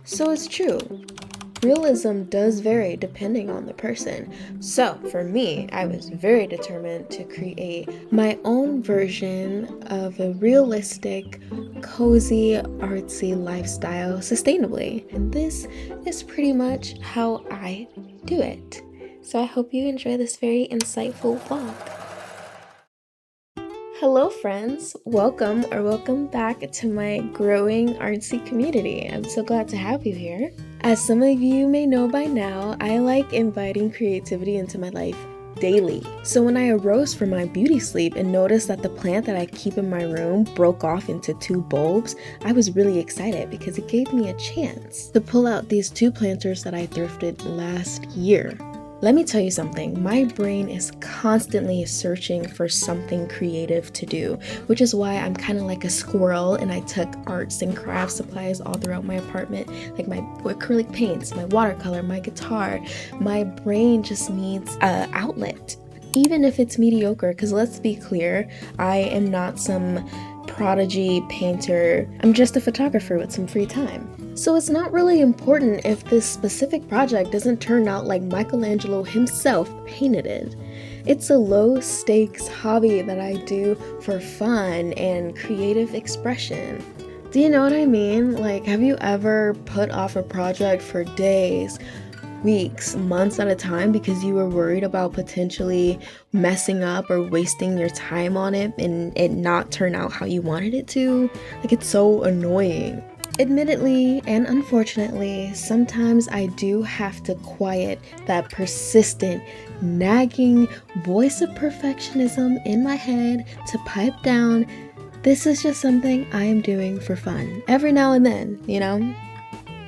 So it's true. Realism does vary depending on the person. So for me, I was very determined to create my own version of a realistic, cozy, artsy lifestyle sustainably. And this is pretty much how I do it. So I hope you enjoy this very insightful vlog. Hello friends, welcome back to my growing artsy community. I'm so glad to have you here. As some of you may know by now, I like inviting creativity into my life daily. So when I arose from my beauty sleep and noticed that the plant that I keep in my room broke off into 2 bulbs, I was really excited because it gave me a chance to pull out these 2 planters that I thrifted last year. Let me tell you something, my brain is constantly searching for something creative to do, which is why I'm kind of like a squirrel and I took arts and craft supplies all throughout my apartment, like my acrylic paints, my watercolor, my guitar. My brain just needs an outlet, even if it's mediocre, because let's be clear, I am not some prodigy painter. I'm just a photographer with some free time. So it's not really important if this specific project doesn't turn out like Michelangelo himself painted it. It's a low stakes hobby that I do for fun and creative expression. Do you know what I mean? Like, have you ever put off a project for days, weeks, months at a time because you were worried about potentially messing up or wasting your time on it and it not turn out how you wanted it to? Like, it's so annoying. Admittedly and unfortunately, sometimes I do have to quiet that persistent, nagging voice of perfectionism in my head to pipe down, this is just something I am doing for fun, every now and then, you know?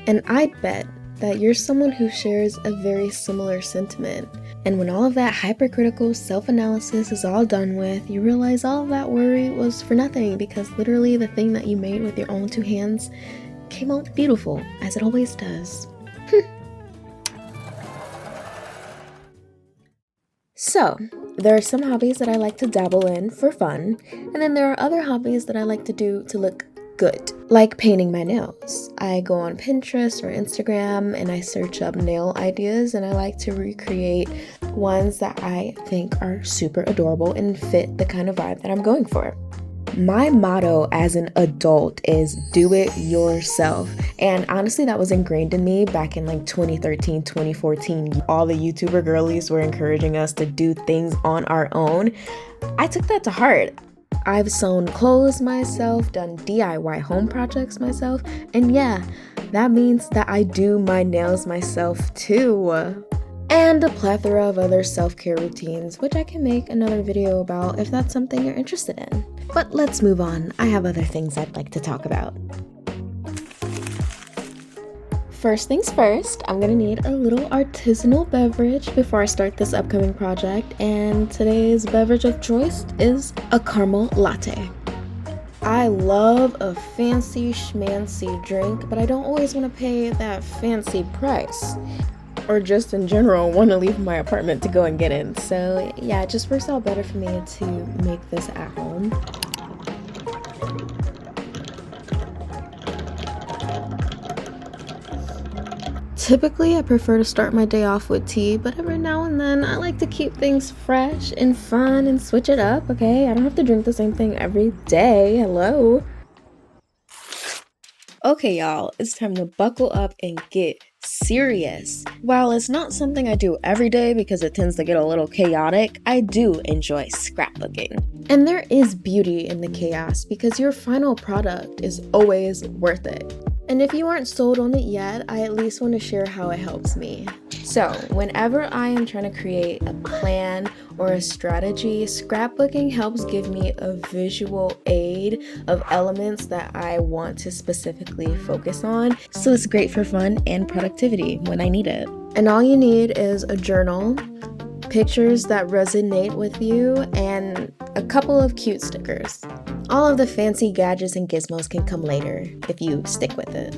And I bet that you're someone who shares a very similar sentiment. And when all of that hypercritical self-analysis is all done with, you realize all of that worry was for nothing because literally the thing that you made with your own 2 hands came out beautiful, as it always does. So, there are some hobbies that I like to dabble in for fun, and then there are other hobbies that I like to do to look good, like painting my nails. I go on Pinterest or Instagram and I search up nail ideas and I like to recreate ones that I think are super adorable and fit the kind of vibe that I'm going for. My motto as an adult is do it yourself. And honestly, that was ingrained in me back in like 2013, 2014. All the YouTuber girlies were encouraging us to do things on our own. I took that to heart. I've sewn clothes myself, done DIY home projects myself, and yeah, that means that I do my nails myself too. And a plethora of other self-care routines, which I can make another video about if that's something you're interested in. But let's move on, I have other things I'd like to talk about. First things first, I'm gonna need a little artisanal beverage before I start this upcoming project, and today's beverage of choice is a caramel latte. I love a fancy schmancy drink, but I don't always want to pay that fancy price. Or just in general want to leave my apartment to go and get in. So yeah, it just works out better for me to make this at home. Typically, I prefer to start my day off with tea, but every now and then I like to keep things fresh and fun and switch it up, okay? I don't have to drink the same thing every day, hello? Okay, y'all, it's time to buckle up and get serious. While it's not something I do every day because it tends to get a little chaotic, I do enjoy scrapbooking. And there is beauty in the chaos because your final product is always worth it. And if you aren't sold on it yet, I at least want to share how it helps me. So, whenever I am trying to create a plan or a strategy, scrapbooking helps give me a visual aid of elements that I want to specifically focus on. So it's great for fun and productivity when I need it. And all you need is a journal, pictures that resonate with you, and a couple of cute stickers. All of the fancy gadgets and gizmos can come later if you stick with it.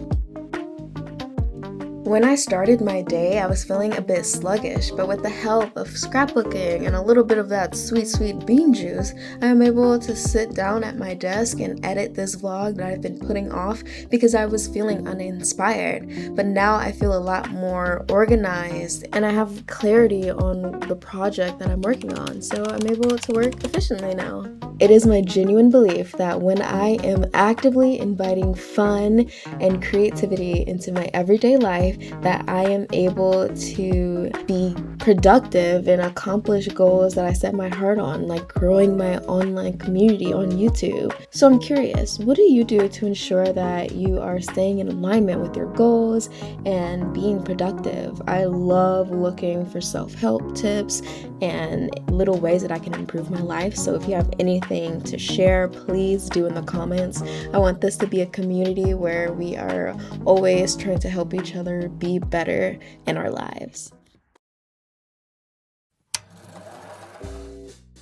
When I started my day, I was feeling a bit sluggish, but with the help of scrapbooking and a little bit of that sweet bean juice, I am able to sit down at my desk and edit this vlog that I've been putting off because I was feeling uninspired. But now I feel a lot more organized and I have clarity on the project that I'm working on, so I'm able to work efficiently now. It is my genuine belief that when I am actively inviting fun and creativity into my everyday life, that I am able to be productive and accomplish goals that I set my heart on, like growing my online community on YouTube. So I'm curious, what do you do to ensure that you are staying in alignment with your goals and being productive? I love looking for self-help tips and little ways that I can improve my life. So if you have anything to share, please do in the comments. I want this to be a community where we are always trying to help each other be better in our lives.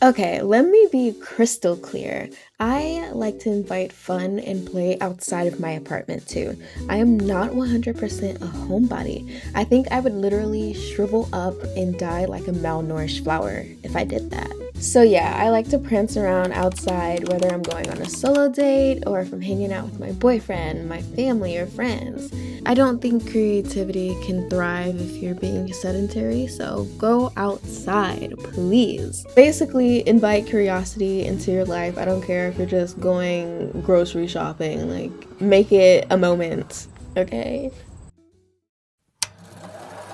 Okay, let me be crystal clear. I like to invite fun and play outside of my apartment too. I am not 100% a homebody. I think I would literally shrivel up and die like a malnourished flower if I did that. So yeah, I like to prance around outside, whether I'm going on a solo date or if I'm hanging out with my boyfriend, my family, or friends. I don't think creativity can thrive if you're being sedentary, so go outside, please. Basically, invite curiosity into your life. I don't care if you're just going grocery shopping, like, make it a moment, okay?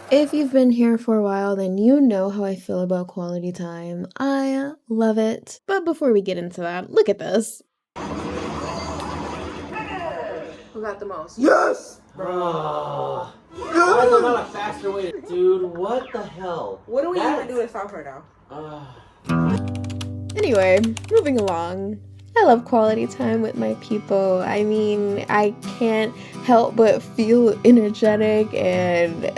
If you've been here for a while, then you know how I feel about quality time. I love it. But before we get into that, look at this. Who got the most? Yes! Why is there not a faster way to... Dude, what the hell? What do we even do to stop her now? Anyway, moving along. I love quality time with my people. I mean, I can't help but feel energetic and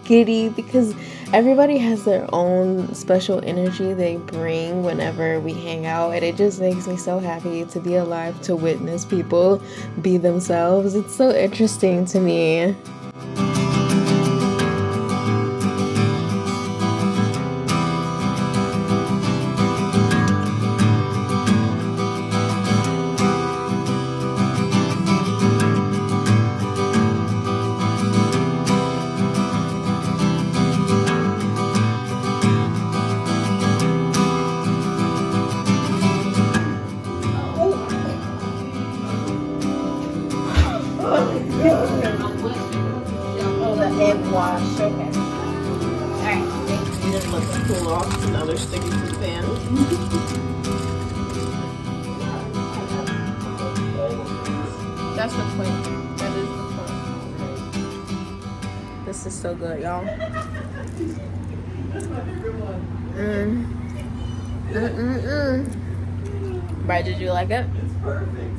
giddy because everybody has their own special energy they bring whenever we hang out, and it just makes me so happy to be alive to witness people be themselves. It's so interesting to me. Wash. Okay. Alright. You just let them cool off, and now they're sticking to the pan. That's the point. That is the point. This is so good, y'all. Right, did you like it? It's perfect.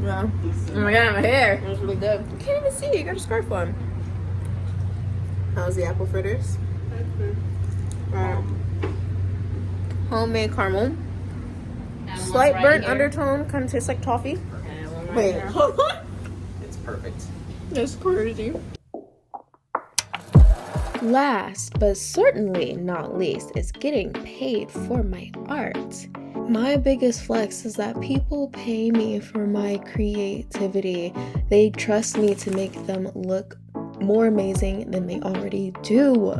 Yeah. Oh my god, my hair. It was really good. You can't even see. You got a scarf on. How's the apple fritters? Homemade caramel. Slight burnt undertone. Kind of tastes like toffee. Wait. It's perfect. That's crazy. Last, but certainly not least, is getting paid for my art. My biggest flex is that people pay me for my creativity. They trust me to make them look more amazing than they already do.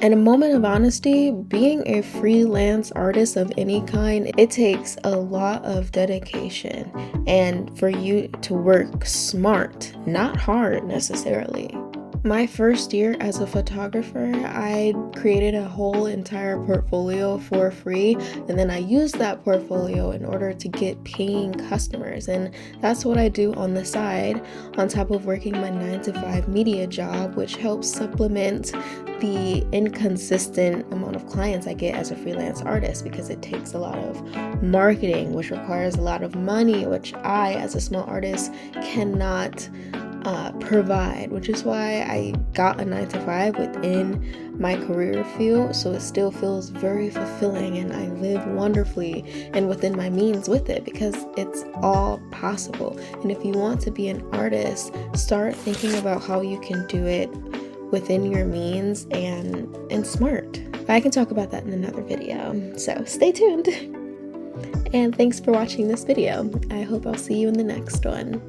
And a moment of honesty, being a freelance artist of any kind, it takes a lot of dedication and for you to work smart, not hard necessarily. My first year as a photographer, I created a whole entire portfolio for free, and then I used that portfolio in order to get paying customers, and that's what I do on the side, on top of working my 9-to-5 media job, which helps supplement the inconsistent amount of clients I get as a freelance artist, because it takes a lot of marketing, which requires a lot of money, which I, as a small artist, cannot provide, which is why I got a 9-to-5 within my career field, so it still feels very fulfilling and I live wonderfully and within my means with it, because it's all possible. And if you want to be an artist, start thinking about how you can do it within your means and smart. But I can talk about that in another video, so stay tuned. And thanks for watching this video. I hope I'll see you in the next one.